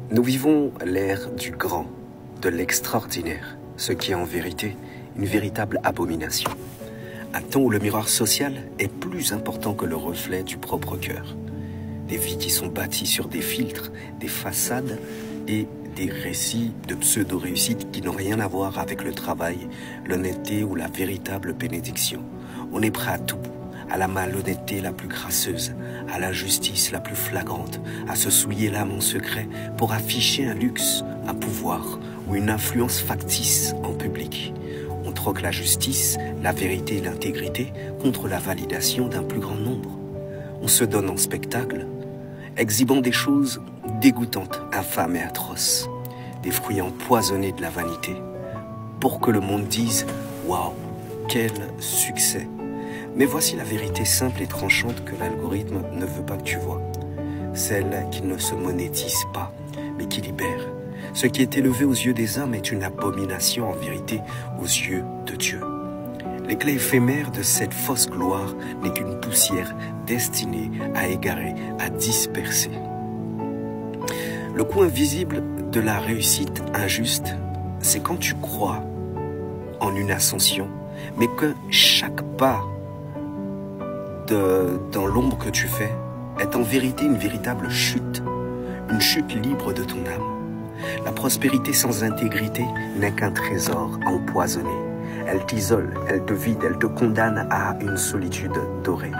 Nous vivons l'ère du grand, de l'extraordinaire, ce qui est en vérité une véritable abomination. Un temps où le miroir social est plus important que le reflet du propre cœur. Des vies qui sont bâties sur des filtres, des façades et des récits de pseudo-réussite qui n'ont rien à voir avec le travail, l'honnêteté ou la véritable bénédiction. On est prêt à tout, à la malhonnêteté la plus crasseuse, à l'injustice la plus flagrante, à se souiller l'âme en secret pour afficher un luxe, un pouvoir ou une influence factice en public. On troque la justice, la vérité et l'intégrité contre la validation d'un plus grand nombre. On se donne en spectacle, exhibant des choses dégoûtantes, infâmes et atroces, des fruits empoisonnés de la vanité, pour que le monde dise « Waouh, quel succès !» Mais voici la vérité simple et tranchante que l'algorithme ne veut pas que tu vois. Celle qui ne se monétise pas, mais qui libère. Ce qui est élevé aux yeux des hommes est une abomination en vérité aux yeux de Dieu. L'éclat éphémère de cette fausse gloire n'est qu'une poussière destinée à égarer, à disperser. Le coût invisible de la réussite injuste, c'est quand tu crois en une ascension, mais que chaque pas dans l'ombre que tu fais est en vérité une véritable chute, une chute libre de ton âme. La prospérité sans intégrité n'est qu'un trésor empoisonné. Elle t'isole, elle te vide, elle te condamne à une solitude dorée.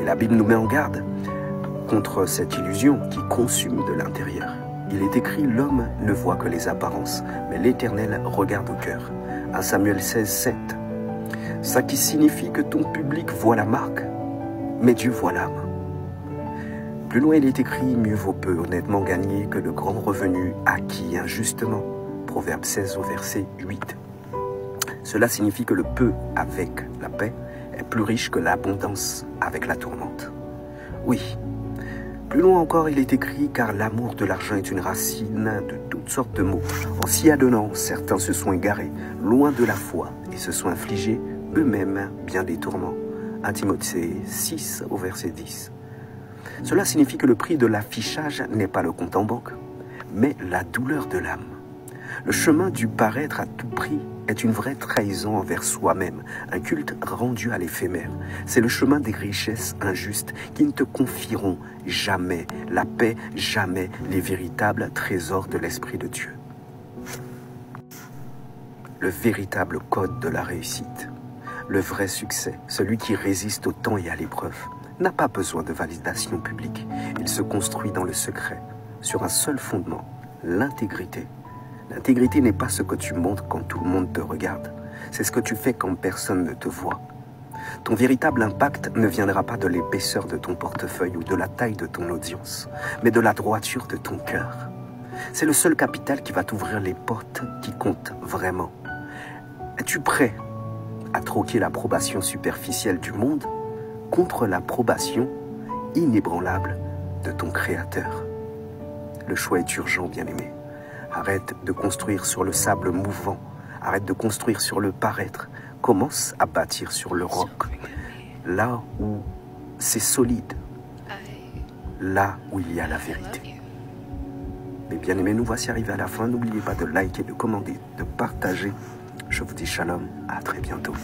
Et la Bible nous met en garde contre cette illusion qui consume de l'intérieur. Il est écrit, l'homme ne voit que les apparences, mais l'Éternel regarde au cœur. 1 Samuel 16, 7. Ça qui signifie que ton public voit la marque, mais Dieu voit l'âme. Plus loin, il est écrit, mieux vaut peu honnêtement gagner que le grand revenu acquis injustement. Proverbe 16 au verset 8. Cela signifie que le peu avec la paix est plus riche que l'abondance avec la tourmente. Oui. Plus loin encore, il est écrit, car l'amour de l'argent est une racine de toutes sortes de maux. En s'y adonnant, certains se sont égarés, loin de la foi, et se sont infligés eux-mêmes bien des tourments. 1 Timothée 6 au verset 10. Cela signifie que le prix de l'affichage n'est pas le compte en banque, mais la douleur de l'âme. Le chemin du paraître à tout prix est une vraie trahison envers soi-même, un culte rendu à l'éphémère. C'est le chemin des richesses injustes qui ne te confieront jamais la paix, jamais les véritables trésors de l'Esprit de Dieu. Le véritable code de la réussite, le vrai succès, celui qui résiste au temps et à l'épreuve, n'a pas besoin de validation publique. Il se construit dans le secret, sur un seul fondement, l'intégrité. L'intégrité n'est pas ce que tu montres quand tout le monde te regarde. C'est ce que tu fais quand personne ne te voit. Ton véritable impact ne viendra pas de l'épaisseur de ton portefeuille ou de la taille de ton audience, mais de la droiture de ton cœur. C'est le seul capital qui va t'ouvrir les portes qui comptent vraiment. Es-tu prêt à troquer l'approbation superficielle du monde contre l'approbation inébranlable de ton Créateur? Le choix est urgent, bien-aimé. Arrête de construire sur le sable mouvant. Arrête de construire sur le paraître. Commence à bâtir sur le roc. Là où c'est solide. Là où il y a la vérité. Mais bien-aimés, nous voici arrivés à la fin. N'oubliez pas de liker, de commenter, de partager. Je vous dis shalom. À très bientôt.